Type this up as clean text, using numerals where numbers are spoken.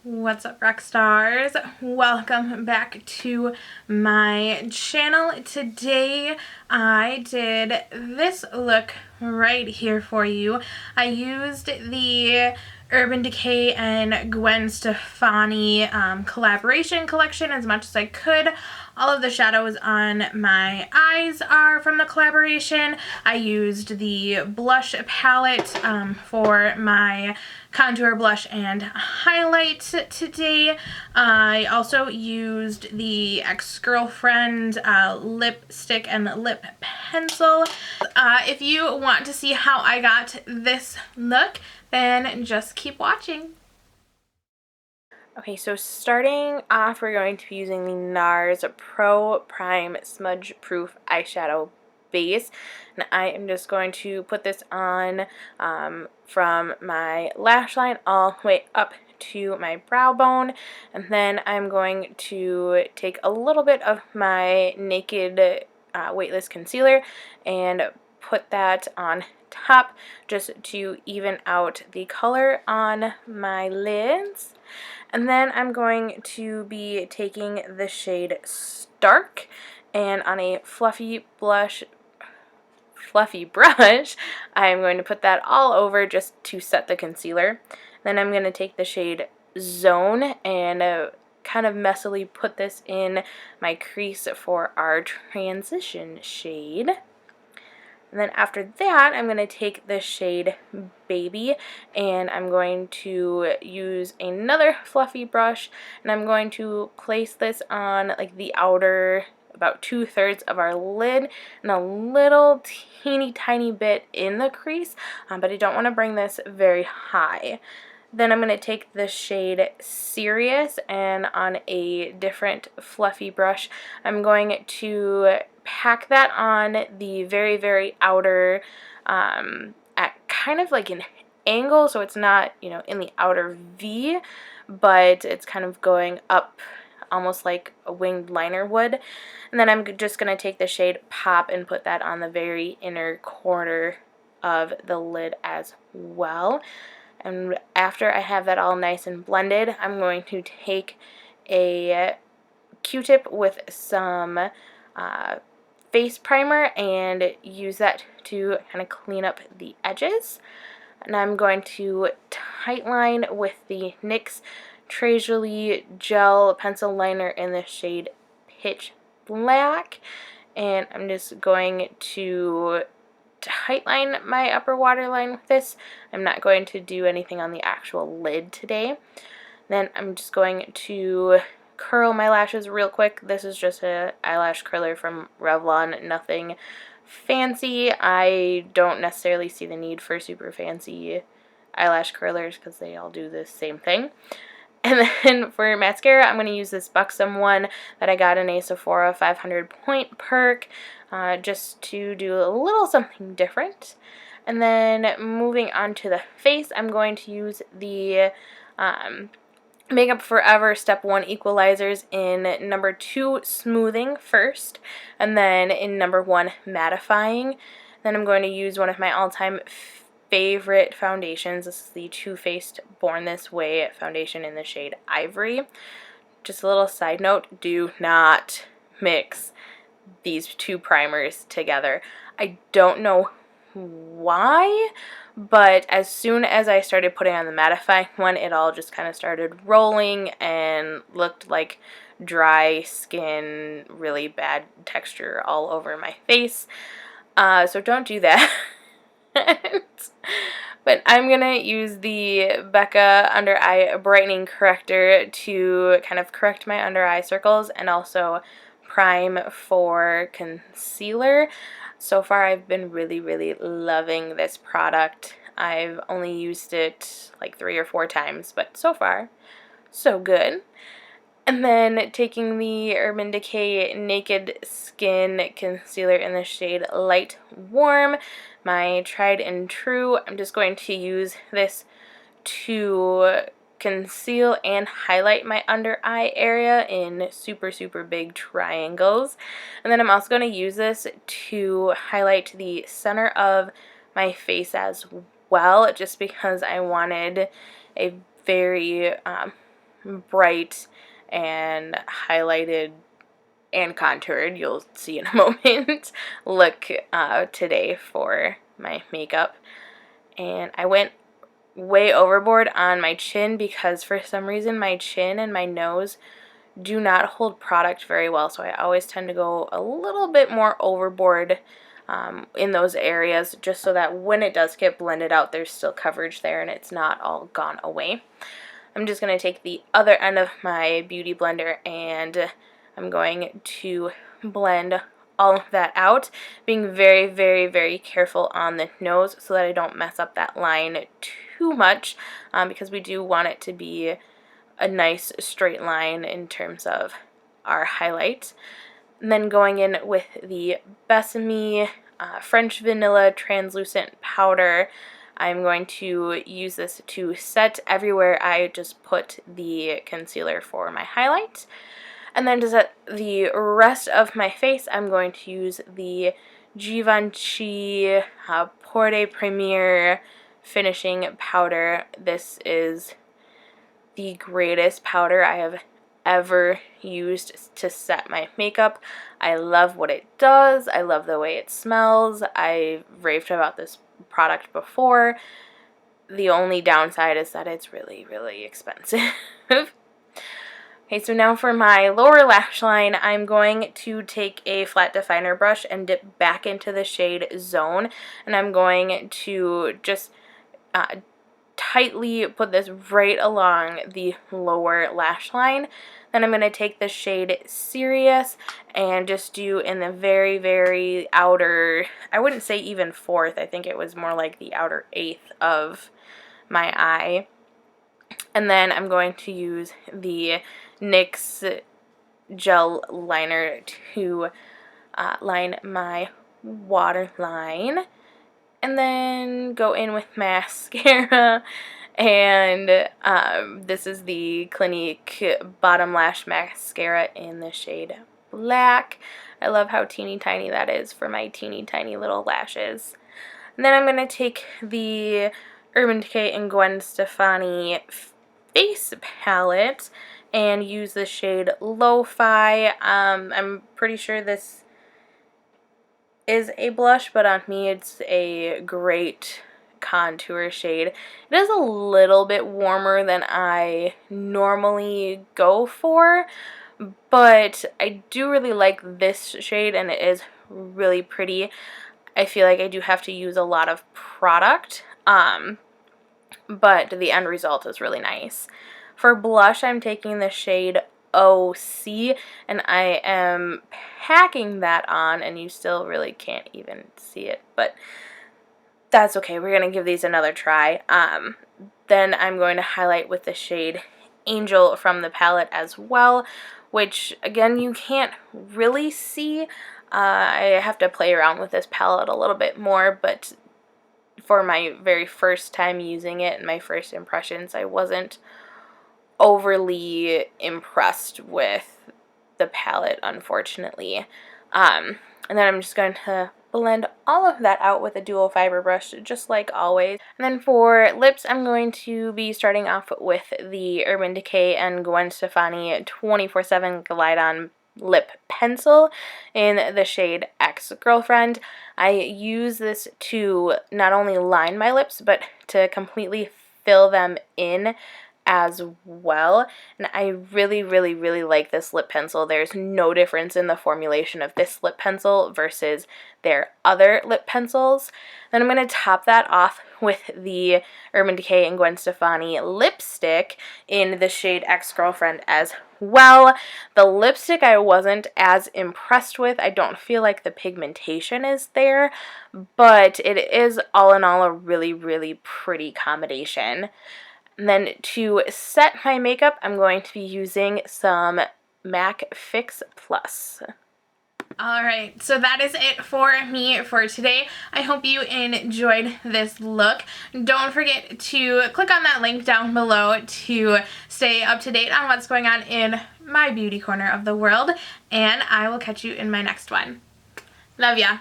What's up, Rockstars? Welcome back to my channel. Today I did this look right here for you. I used the Urban Decay and Gwen Stefani collaboration collection as much as I could. All of the shadows on my eyes are from the collaboration. I used the blush palette for my contour, blush, and highlight today. I also used the Ex-Girlfriend lipstick and lip pencil. If you want to see how I got this look, then just keep watching. Okay, so starting off, we're going to be using the NARS Pro Prime Smudge Proof Eyeshadow Base. And I am just going to put this on from my lash line all the way up to my brow bone. And then I'm going to take a little bit of my Naked Weightless Concealer and put that on top just to even out the color on my lids. And then I'm going to be taking the shade Stark, and on a fluffy brush, I'm going to put that all over just to set the concealer. Then I'm going to take the shade Zone and kind of messily put this in my crease for our transition shade. And then after that, I'm going to take the shade Baby, and I'm going to use another fluffy brush, and I'm going to place this on like the outer, about 2/3 of our lid, and a little teeny tiny bit in the crease, but I don't want to bring this very high. Then I'm going to take the shade Serious, and on a different fluffy brush, I'm going to pack that on the very, very outer, at kind of like an angle, so it's not, you know, in the outer V, but it's kind of going up almost like a winged liner would. And then I'm just going to take the shade Pop and put that on the very inner corner of the lid as well. And after I have that all nice and blended, I'm going to take a Q-tip with some face primer and use that to kind of clean up the edges. And I'm going to tightline with the NYX Jolie Gel Pencil Liner in the shade Pitch Black. And I'm just going to tightline my upper waterline with this. I'm not going to do anything on the actual lid today. Then I'm just going to curl my lashes real quick. This is just an eyelash curler from Revlon, nothing fancy. I don't necessarily see the need for super fancy eyelash curlers because they all do the same thing. And then for mascara, I'm going to use this Buxom one that I got in a Sephora 500 point perk, just to do a little something different. And then moving on to the face, I'm going to use the Makeup Forever Step 1 Equalizers in number 2 Smoothing first, and then in number 1 Mattifying. Then I'm going to use one of my all-time favorite foundations. This is the Too Faced Born This Way foundation in the shade Ivory. Just a little side note, do not mix these two primers together. I don't know why, but as soon as I started putting on the mattifying one, it all just kind of started rolling and looked like dry skin, really bad texture all over my face. So don't do that. But I'm going to use the Becca Under Eye Brightening Corrector to kind of correct my under eye circles and also prime for concealer. So far I've been really, really loving this product. I've only used it like 3 or 4 times, but so far, so good. And then taking the Urban Decay Naked Skin Concealer in the shade Light Warm, my tried and true, I'm just going to use this to conceal and highlight my under eye area in super, super big triangles. And then I'm also going to use this to highlight the center of my face as well, just because I wanted a very bright and highlighted and contoured, you'll see in a moment, look today for my makeup. And I went way overboard on my chin because for some reason my chin and my nose do not hold product very well, so I always tend to go a little bit more overboard in those areas, just so that when it does get blended out, there's still coverage there and it's not all gone away. I'm just going to take the other end of my beauty blender and I'm going to blend all of that out, being very, very, very careful on the nose so that I don't mess up that line too much, because we do want it to be a nice straight line in terms of our highlight. And then going in with the Besame French Vanilla Translucent Powder, I'm going to use this to set everywhere I just put the concealer for my highlight. And then to set the rest of my face, I'm going to use the Givenchy Pourde Premier Finishing Powder. This is the greatest powder I have ever used to set my makeup. I love what it does. I love the way it smells. I've raved about this product before. The only downside is that it's really, really expensive. Okay, so now for my lower lash line, I'm going to take a flat definer brush and dip back into the shade Zone, and I'm going to just tightly put this right along the lower lash line. Then I'm going to take the shade Serious and just do in the very, very outer, I wouldn't say even fourth, I think it was more like the outer eighth of my eye. And then I'm going to use the NYX gel liner to line my waterline. And then go in with mascara, and this is the Clinique Bottom Lash Mascara in the shade Black. I love how teeny tiny that is for my teeny tiny little lashes. And then I'm going to take the Urban Decay and Gwen Stefani face palette and use the shade Lo-Fi. I'm pretty sure this is a blush, but on me it's a great contour shade. It is a little bit warmer than I normally go for, but I do really like this shade and it is really pretty. I feel like I do have to use a lot of product, but the end result is really nice. For blush, I'm taking the shade OC, and I am packing that on, and you still really can't even see it, but that's okay. We're going to give these another try. Then I'm going to highlight with the shade Angel from the palette as well, which, again, you can't really see. I have to play around with this palette a little bit more, but for my very first time using it and my first impressions, I wasn't overly impressed with the palette, unfortunately. And then I'm just going to blend all of that out with a dual fiber brush, just like always. And then for lips, I'm going to be starting off with the Urban Decay and Gwen Stefani 24/7 Glide On Lip Pencil in the shade Ex-Girlfriend. I use this to not only line my lips, but to completely fill them in as well, and I really, really, really like this lip pencil. There's no difference in the formulation of this lip pencil versus their other lip pencils. Then I'm going to top that off with the Urban Decay and Gwen Stefani lipstick in the shade Ex-Girlfriend as well. The lipstick I wasn't as impressed with. I don't feel like the pigmentation is there, but it is all in all a really, really pretty combination. And then to set my makeup, I'm going to be using some MAC Fix Plus. Alright, so that is it for me for today. I hope you enjoyed this look. Don't forget to click on that link down below to stay up to date on what's going on in my beauty corner of the world. And I will catch you in my next one. Love ya!